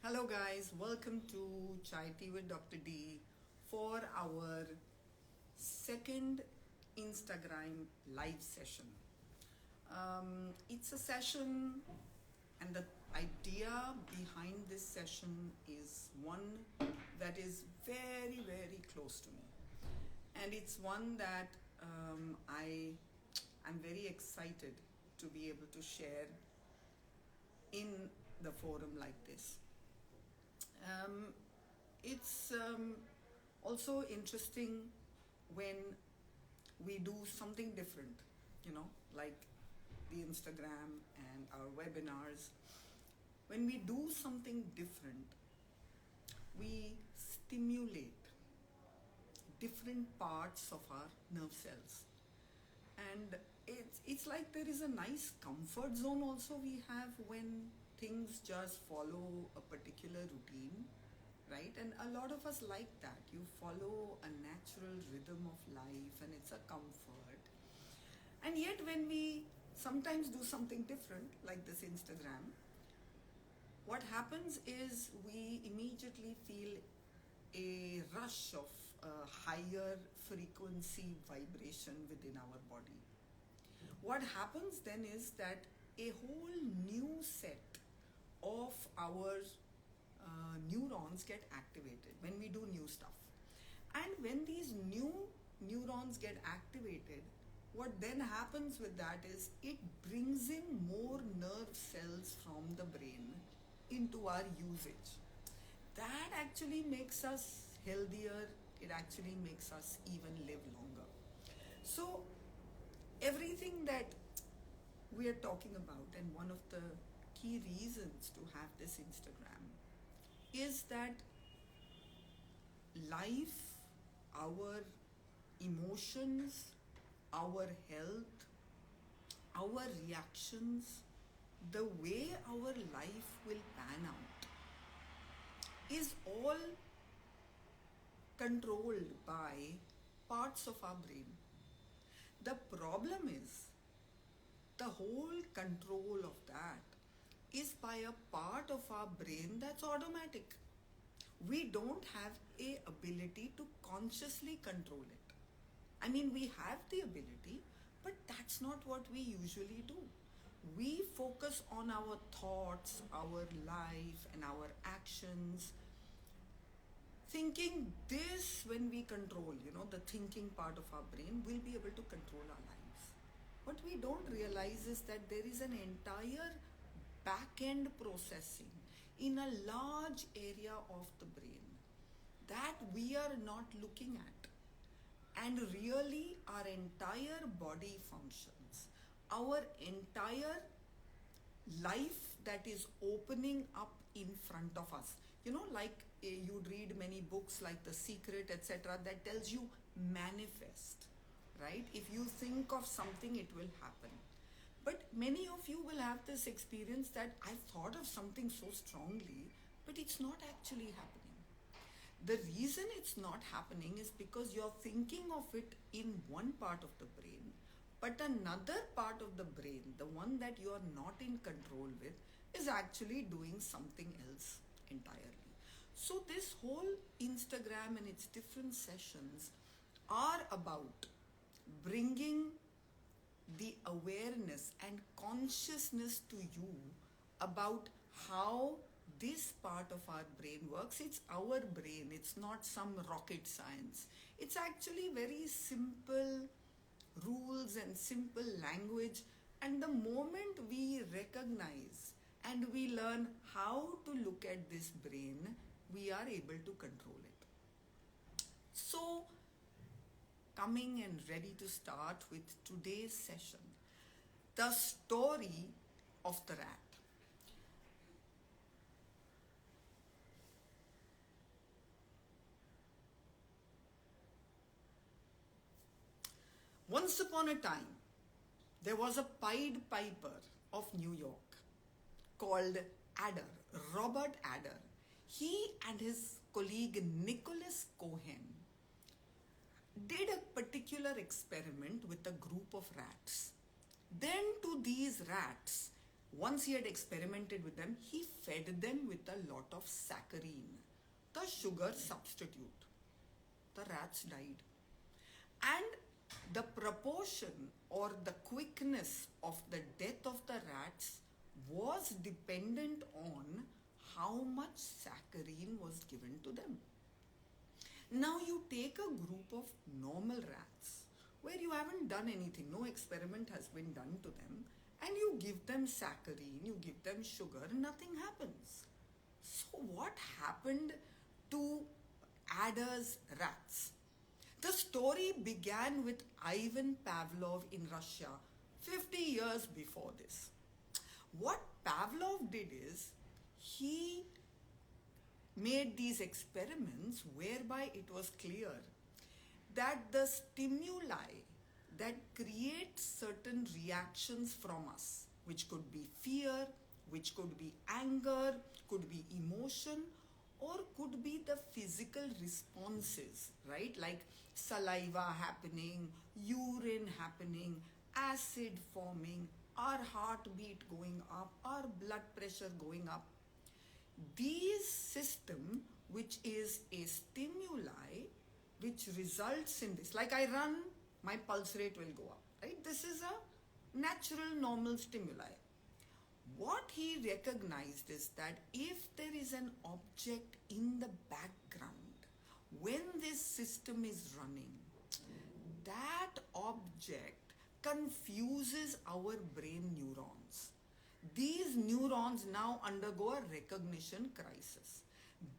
Hello guys, welcome to ChaiT with Dr. D for our second Instagram live session. It's a session and the idea behind this session is one that is very, very close to me. And it's one that I'm very excited to be able to share in the forum like this. It's also interesting when we do something different, like the Instagram and our webinars. When we do something different, we stimulate different parts of our nerve cells. And it's like there is a nice comfort zone also we have when things just follow a particular routine, right? And a lot of us like that. You follow a natural rhythm of life and it's a comfort. And yet when we sometimes do something different, like this Instagram, what happens is we immediately feel a rush of higher frequency vibration within our body. What happens then is that a whole new set of our neurons get activated when we do new stuff. And when these new neurons get activated, what then happens with that is it brings in more nerve cells from the brain into our usage. That actually makes us healthier. It actually makes us even live longer. So everything that we are talking about, and one of the key reasons to have this Instagram is that life, our emotions, our health, our reactions, the way our life will pan out is all controlled by parts of our brain. The problem is the whole control of that is by a part of our brain that's automatic. We don't have an ability to consciously control it. I mean, we have the ability, but that's not what we usually do. We focus on our thoughts, our life, and our actions, thinking this when we control, the thinking part of our brain will be able to control our lives. What we don't realize is that there is an entire back-end processing in a large area of the brain that we are not looking at. And really our entire body functions, our entire life that is opening up in front of us. Like you'd read many books like The Secret, etc., that tells you manifest, right? If you think of something, it will happen. But many of you will have this experience that I've thought of something so strongly, but it's not actually happening. The reason it's not happening is because you're thinking of it in one part of the brain, but another part of the brain, the one that you are not in control with, is actually doing something else entirely. So this whole Instagram and its different sessions are about bringing the awareness and consciousness to you about how this part of our brain works. It's our brain. It's not some rocket science. It's actually very simple rules and simple language. And the moment we recognize and we learn how to look at this brain, we are able to control it. So, coming and ready to start with today's session, the story of the rat. Once upon a time, there was a Pied Piper of New York called ADER, Robert ADER. He and his colleague Nicholas Cohen did a particular experiment with a group of rats. Then to these rats, Once he had experimented with them, he fed them with a lot of saccharine, the sugar substitute. The rats died. And the proportion or the quickness of the death of the rats was dependent on how much saccharine was given to them. Now you take a group of normal rats where you haven't done anything, no experiment has been done to them, and you give them saccharine, you give them sugar, nothing happens. So what happened to ADER's rats? The story began with Ivan Pavlov in Russia 50 years before this. What Pavlov did is he made these experiments whereby it was clear that the stimuli that create certain reactions from us, which could be fear, which could be anger, could be emotion, or could be the physical responses, right? Like saliva happening, urine happening, acid forming, our heartbeat going up, our blood pressure going up. These system, which is a stimuli, which results in this, like I run, my pulse rate will go up, right? This is a natural normal stimuli. What he recognized is that if there is an object in the background, when this system is running, that object confuses our brain neurons. These neurons now undergo a recognition crisis.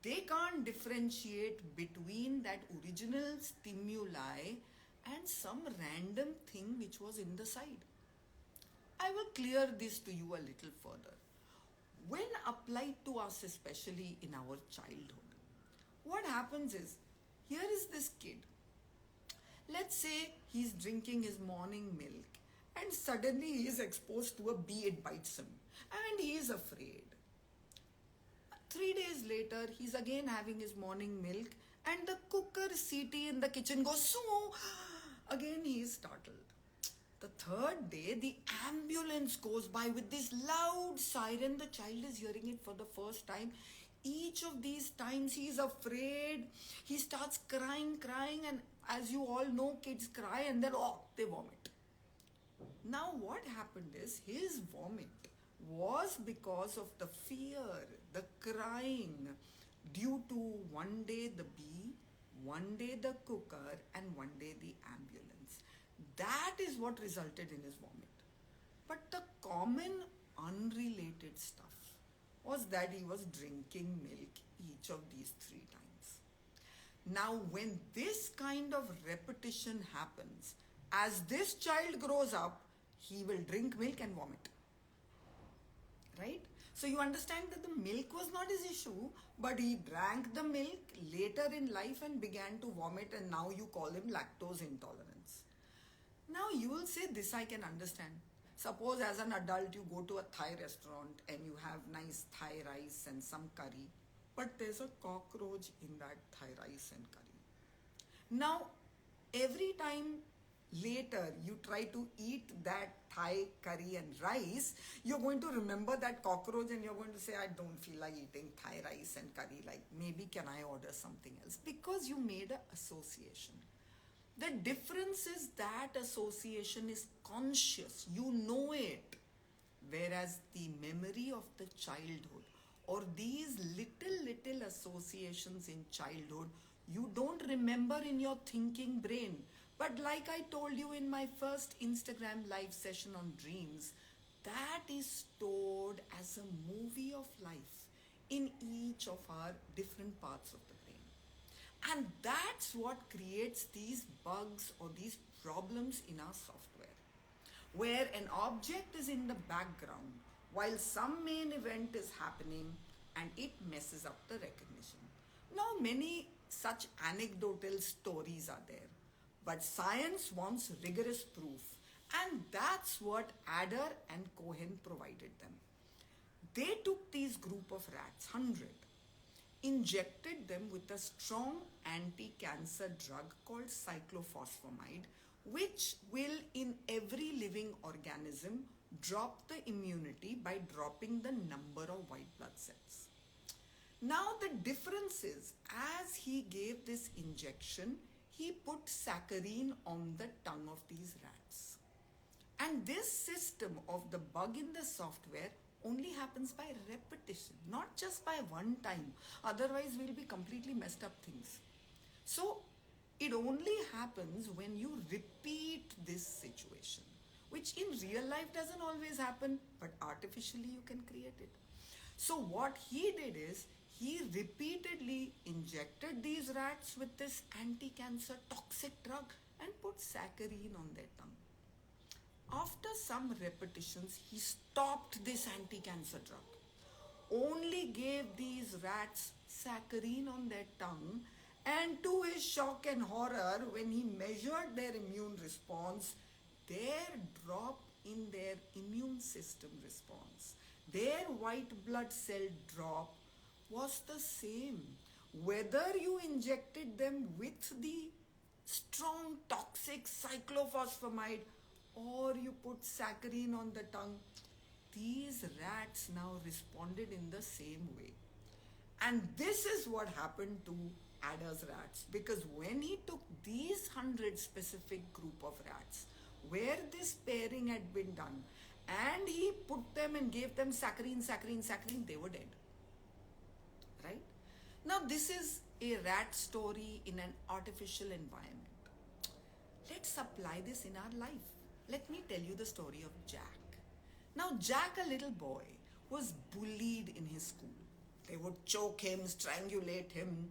They can't differentiate between that original stimuli and some random thing which was in the side. I will clear this to you a little further. When applied to us, especially in our childhood, what happens is, here is this kid. Let's say he's drinking his morning milk and suddenly he is exposed to a bee, it bites him and he is afraid. 3 days later, he's again having his morning milk and the cooker CT in the kitchen goes, so again he is startled. The third day, the ambulance goes by with this loud siren. The child is hearing it for the first time. Each of these times he is afraid. He starts crying, and as you all know, kids cry and then they vomit. Now what happened is his vomit was because of the fear, the crying, due to one day the bee, one day the cooker, and one day the ambulance. That is what resulted in his vomit. But the common unrelated stuff was that he was drinking milk each of these 3 times. Now when this kind of repetition happens, as this child grows up, he will drink milk and vomit. Right? So you understand that the milk was not his issue, but he drank the milk later in life and began to vomit, and now you call him lactose intolerance. Now you will say, this I can understand. Suppose as an adult you go to a Thai restaurant and you have nice Thai rice and some curry, but there's a cockroach in that Thai rice and curry. Now every time later you try to eat that Thai curry and rice, you're going to remember that cockroach and you're going to say, I don't feel like eating Thai rice and curry, like maybe can I order something else? Because you made an association. The difference is that association is conscious, you know it. Whereas the memory of the childhood or these little associations in childhood, you don't remember in your thinking brain. But like I told you in my first Instagram live session on dreams, that is stored as a movie of life in each of our different parts of the brain. And that's what creates these bugs or these problems in our software, where an object is in the background while some main event is happening and it messes up the recognition. Now many such anecdotal stories are there, but science wants rigorous proof, and that's what ADER and Cohen provided them. They took these group of rats, 100, injected them with a strong anti-cancer drug called cyclophosphamide, which will in every living organism drop the immunity by dropping the number of white blood cells. Now the difference is, as he gave this injection, he put saccharine on the tongue of these rats. And this system of the bug in the software only happens by repetition, not just by one time. Otherwise, we'll be completely messed up things. So it only happens when you repeat this situation, which in real life doesn't always happen, but artificially you can create it. So what he did is, he repeatedly injected these rats with this anti-cancer toxic drug and put saccharine on their tongue. After some repetitions, he stopped this anti-cancer drug, only gave these rats saccharine on their tongue, and to his shock and horror, when he measured their immune response, their drop in their immune system response, their white blood cell drop was the same. Whether you injected them with the strong toxic cyclophosphamide or you put saccharine on the tongue, these rats now responded in the same way. And this is what happened to ADER's rats, because when he took these 100 specific group of rats where this pairing had been done and he put them and gave them saccharine, they were dead. Right? Now this is a rat story in an artificial environment. Let's apply this in our life. Let me tell you the story of Jack. Now Jack, a little boy, was bullied in his school. They would choke him, strangulate him,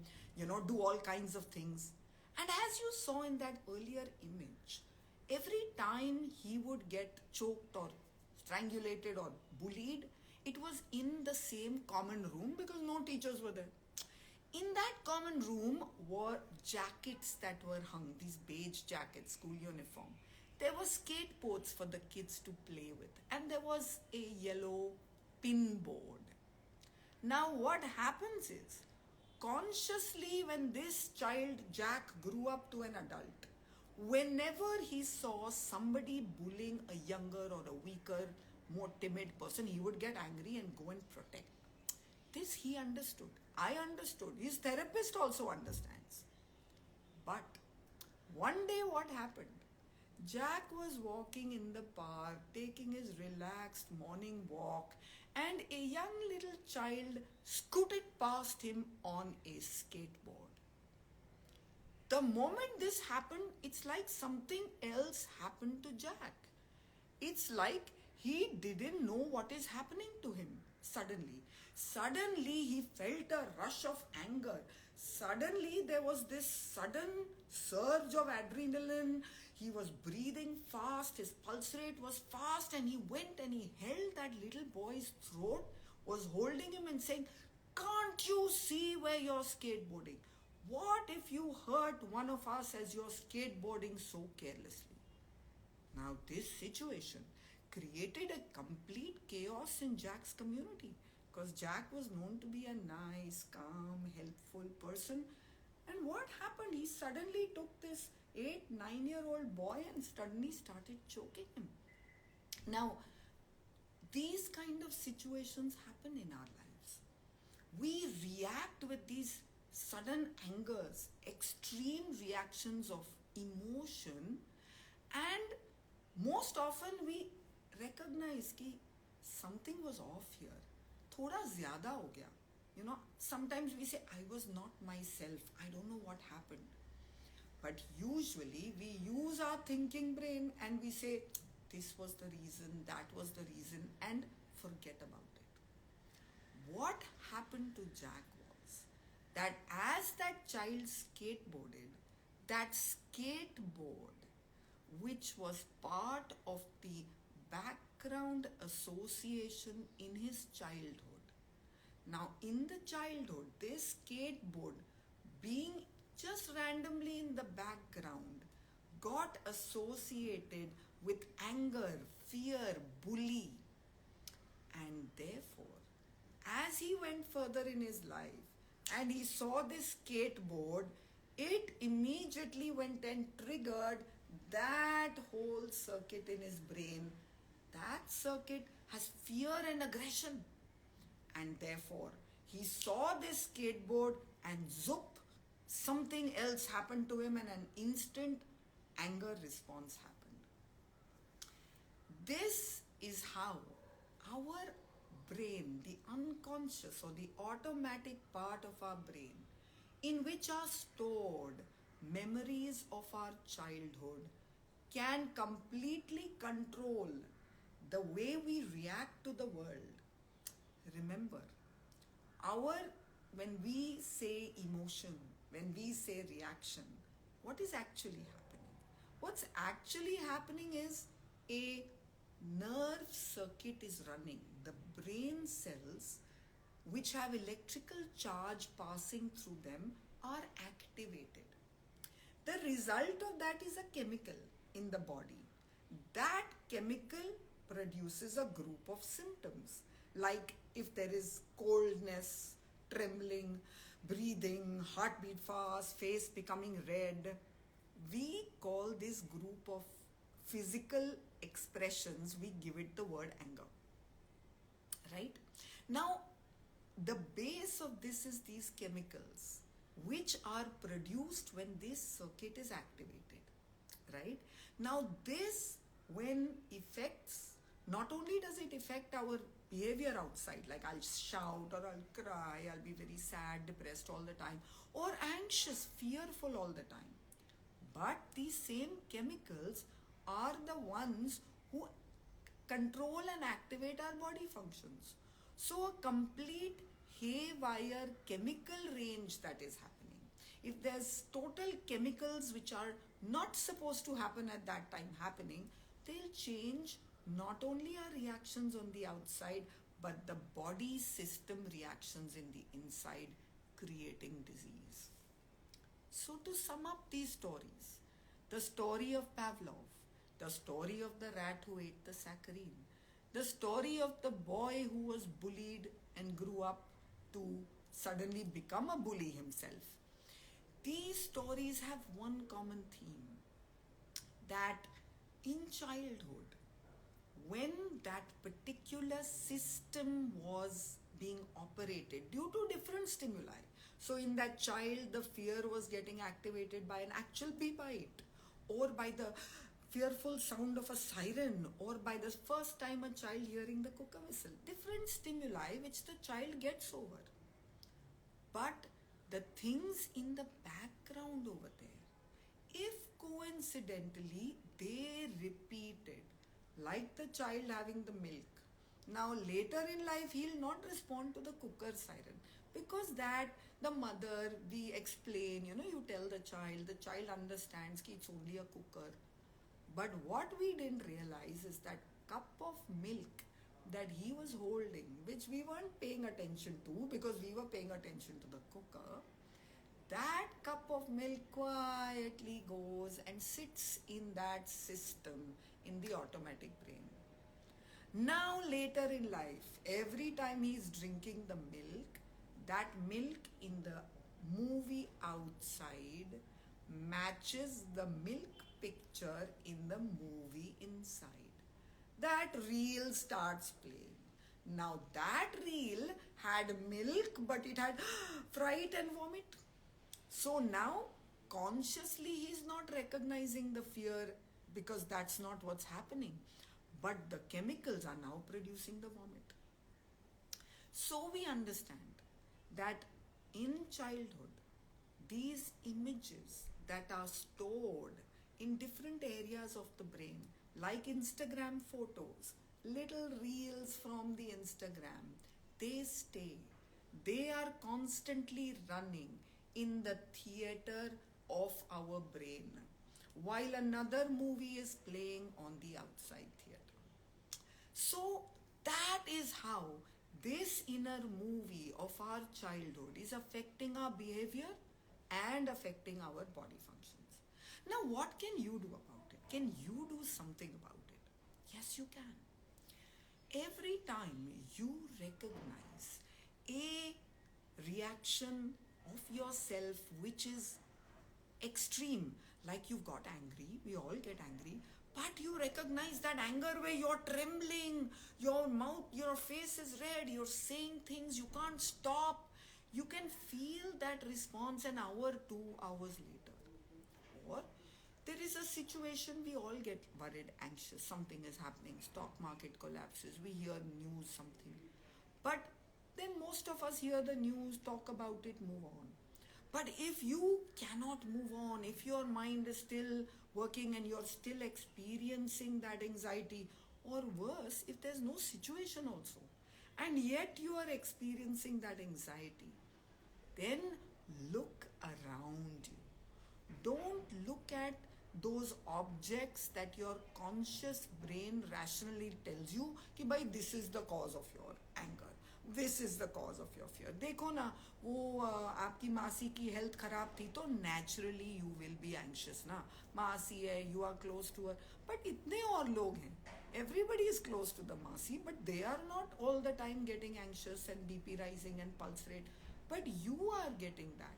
do all kinds of things. And as you saw in that earlier image, every time he would get choked or strangulated or bullied, it was in the same common room because no teachers were there. In that common room were jackets that were hung, these beige jackets, school uniform. There were skateboards for the kids to play with, and there was a yellow pin board. Now what happens is, consciously when this child Jack grew up to an adult, whenever he saw somebody bullying a younger or a weaker, more timid person, he would get angry and go and protect. This he understood. I understood. His therapist also understands. But one day what happened? Jack was walking in the park, taking his relaxed morning walk, and a young little child scooted past him on a skateboard. The moment this happened, it's like something else happened to Jack. It's like he didn't know what is happening to him suddenly. Suddenly he felt a rush of anger. Suddenly there was this sudden surge of adrenaline. He was breathing fast, his pulse rate was fast, and he went and he held that little boy's throat, was holding him and saying, "Can't you see where you're skateboarding? What if you hurt one of us as you're skateboarding so carelessly?" Now this situation created a complete chaos in Jack's community, because Jack was known to be a nice, calm, helpful person. And what happened? He suddenly took this 8-9-year-old boy and suddenly started choking him. Now, these kind of situations happen in our lives. We react with these sudden angers, extreme reactions of emotion, and most often we recognize that something was off here. Thoda zyada ho gaya. Sometimes we say, I was not myself. I don't know what happened. But usually we use our thinking brain and we say, this was the reason, that was the reason, and forget about it. What happened to Jack was that as that child skateboarded, that skateboard, which was part of the background association in his childhood. Now in the childhood, this skateboard, being just randomly in the background, got associated with anger, fear, bully. And therefore, as he went further in his life and he saw this skateboard, it immediately went and triggered that whole circuit in his brain that circuit has fear and aggression. And therefore, he saw this skateboard and zoop, something else happened to him and an instant anger response happened. This is how our brain, the unconscious or the automatic part of our brain, in which are stored memories of our childhood, can completely control the way we react to the world. Remember, when we say emotion, when we say reaction, what is actually happening? What's actually happening is a nerve circuit is running. The brain cells, which have electrical charge passing through them, are activated. The result of that is a chemical in the body. That chemical produces a group of symptoms, like if there is coldness, trembling, breathing, heartbeat fast, face becoming red. We call this group of physical expressions, we give it the word anger. Right? Now, the base of this is these chemicals, which are produced when this circuit is activated. Right? Now, this, when affects, not only does it affect our behavior outside, like I'll shout or I'll cry, I'll be very sad, depressed all the time, or anxious, fearful all the time. But these same chemicals are the ones who control and activate our body functions. So a complete haywire chemical range that is happening. If there's total chemicals which are not supposed to happen at that time happening, they'll change not only our reactions on the outside, but the body system reactions in the inside, creating disease. So to sum up these stories, the story of Pavlov, the story of the rat who ate the saccharine, the story of the boy who was bullied and grew up to suddenly become a bully himself, these stories have one common theme, that in childhood, when that particular system was being operated due to different stimuli. So in that child, the fear was getting activated by an actual bee bite, or by the fearful sound of a siren, or by the first time a child hearing the cooker whistle. Different stimuli which the child gets over. But the things in the background over there, if coincidentally they repeated, like the child having the milk. Now later in life, he'll not respond to the cooker siren, because that the mother, we explain, you tell the child understands that it's only a cooker. But what we didn't realize is that cup of milk that he was holding, which we weren't paying attention to because we were paying attention to the cooker, that cup of milk quietly goes and sits in that system in the automatic brain. Now later in life, every time he's drinking the milk, that milk in the movie outside matches the milk picture in the movie inside. That reel starts playing. Now that reel had milk, but it had fright and vomit. So now consciously he's not recognizing the fear, because that's not what's happening. But the chemicals are now producing the vomit. So we understand that in childhood, these images that are stored in different areas of the brain, like Instagram photos, little reels from the Instagram, they stay. They are constantly running in the theater of our brain, while another movie is playing on the outside theater. So that is how this inner movie of our childhood is affecting our behavior and affecting our body functions. Now, what can you do about it? Can you do something about it? Yes, you can. Every time you recognize a reaction of yourself which is extreme, like you've got angry, we all get angry, But you recognize that anger where you're trembling, your mouth, your face is red, you're saying things, you can't stop. You can feel that response an hour, 2 hours later. Or there is a situation we all get worried, anxious, something is happening, stock market collapses, we hear news, something. But then most of us hear the news, talk about it, move on. But if you cannot move on, if your mind is still working and you're still experiencing that anxiety, or worse, if there's no situation also, and yet you are experiencing that anxiety, then look around you. Don't look at those objects that your conscious brain rationally tells you कि भाई this is the cause of your anger, this is the cause of your fear. देखो ना वो आपकी मासी की health खराब थी तो naturally you will be anxious ना, मासी है, you are close to her. But इतने और लोग हैं, everybody is close to the मासी, but they are not all the time getting anxious and BP rising and pulse rate, but you are getting that.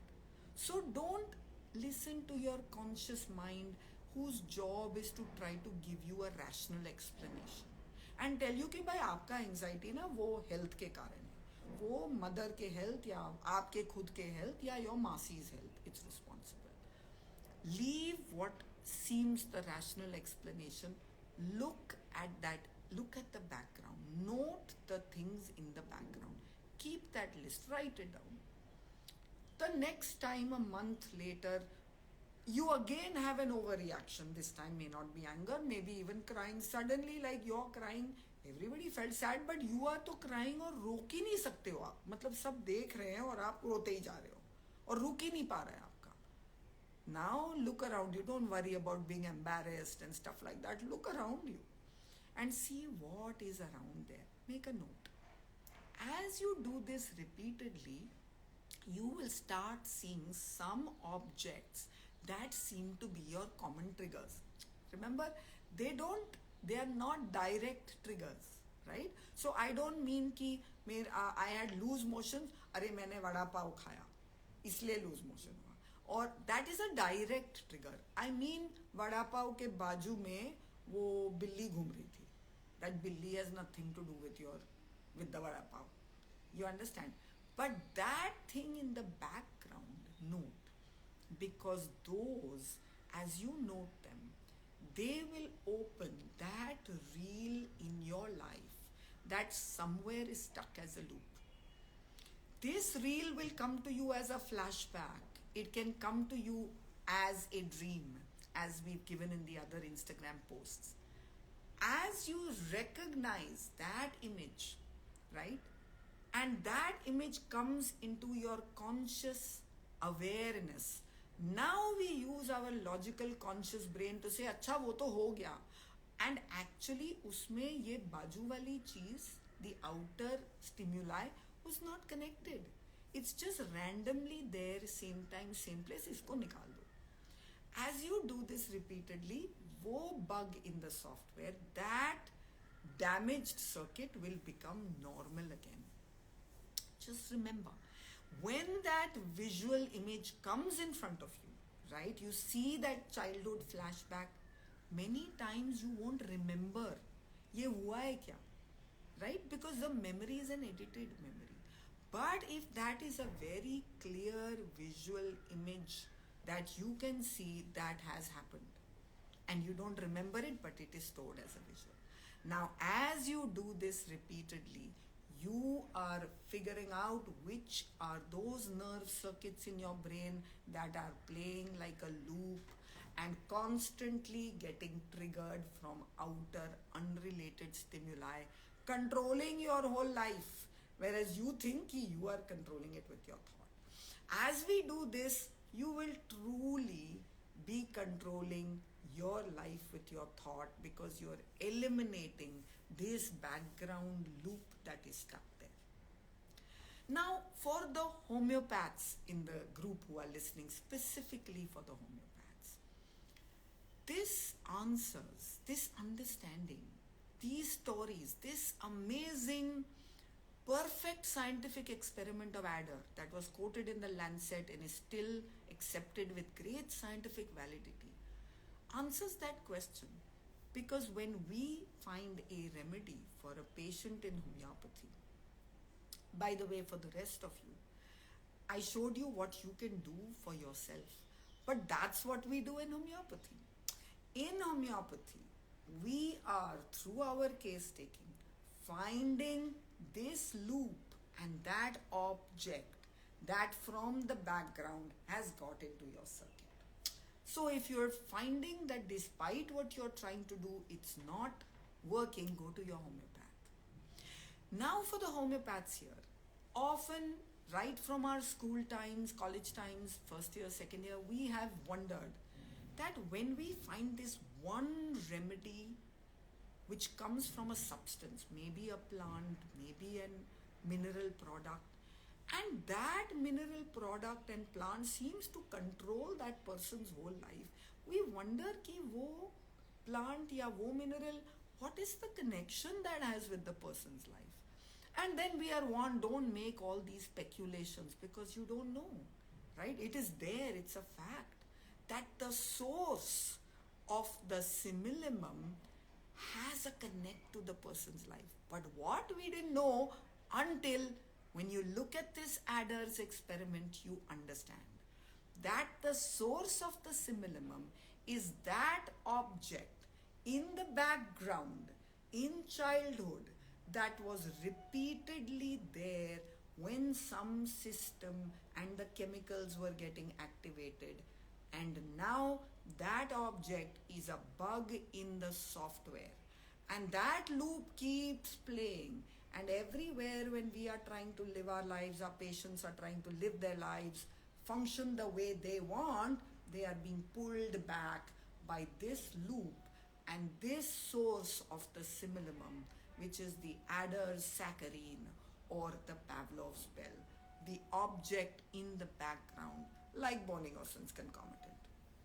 So don't listen to your conscious mind whose job is to try to give you a rational explanation and tell you कि भाई आपका anxiety ना वो health के कारण है, वो mother के health या आपके खुद के health या your मासी's health, it's responsible. Leave what seems the rational explanation. Look at that, look at the background, note the things in the background, keep that list, write it down. The next time, a month later, you again have an overreaction. This time may not be anger, maybe even crying. Suddenly, like you're crying, everybody felt sad, but you are तो crying और रोक ही नहीं सकते हो आप. मतलब सब देख रहे हैं और आप रोते ही जा रहे हो और रुक ही नहीं पा रहा है आपका. Now look around you. Don't worry about being embarrassed and stuff like that. Look around you and see what is around there. Make a note. As you do this repeatedly, you will start seeing some objects that seem to be your common triggers. Remember, they are not direct triggers, right? So I don't mean कि I had loose motions, अरे मैंने वड़ा पाव खाया, इसलिए loose motion हुआ. Or that is a direct trigger. I mean vada pav के बाजू में वो बिल्ली घूम रही थी. That बिल्ली has nothing to do with the vada pav. You understand? But that thing in the background, note. Because those, as you note them, they will open that reel in your life that somewhere is stuck as a loop. This reel will come to you as a flashback. It can come to you as a dream, as we've given in the other Instagram posts. As you recognize that image, right? And that image comes into your conscious awareness. Now we use our logical conscious brain to say, अच्छा वो तो हो गया. And actually उसमें ये बाजू वाली चीज, the outer stimuli, was not connected. It's just randomly there, same time, same place, इसको निकाल दो. As you do this repeatedly, वो bug in the software, that damaged circuit will become normal again. Just remember, when that visual image comes in front of you, right, you see that childhood flashback, many times you won't remember ये हुआ है क्या, right? Because the memory is an edited memory. But if that is a very clear visual image that you can see that has happened, and you don't remember it, but it is stored as a visual. Now, as you do this repeatedly, you are figuring out which are those nerve circuits in your brain that are playing like a loop and constantly getting triggered from outer unrelated stimuli, controlling your whole life, whereas you think you are controlling it with your thought. As we do this, you will truly be controlling your life with your thought, because you're eliminating this background loop that is stuck there. Now, for the homeopaths in the group who are listening, specifically for the homeopaths, this answers, this understanding, these stories, this amazing, perfect scientific experiment of ADER that was quoted in the Lancet and is still accepted with great scientific validity, answers that question. Because when we find a remedy for a patient in homeopathy, by the way, for the rest of you, I showed you what you can do for yourself. But that's what we do in homeopathy. In homeopathy, we are, through our case taking, finding this loop and that object that from the background has got into your circuit. So if you're finding that despite what you're trying to do, it's not working, go to your homeopath. Now for the homeopaths here, often right from our school times, college times, first year, second year, we have wondered that when we find this one remedy which comes from a substance, maybe a plant, maybe a mineral product, and that mineral product and plant seems to control that person's whole life, we wonder ki wo plant ya wo mineral, what is the connection that has with the person's life? And then we are warned, don't make all these speculations because you don't know, right? It is there, it's a fact that the source of the simillimum has a connect to the person's life. But what we didn't know until when you look at this ADER's experiment, you understand that the source of the simillimum is that object in the background in childhood that was repeatedly there when some system and the chemicals were getting activated, and now that object is a bug in the software, and that loop keeps playing. And everywhere when we are trying to live our lives, our patients are trying to live their lives, function the way they want, they are being pulled back by this loop and this source of the simillimum, which is the ADER saccharine or the Pavlov's bell, the object in the background, like Bonnie-Gossens concomitant.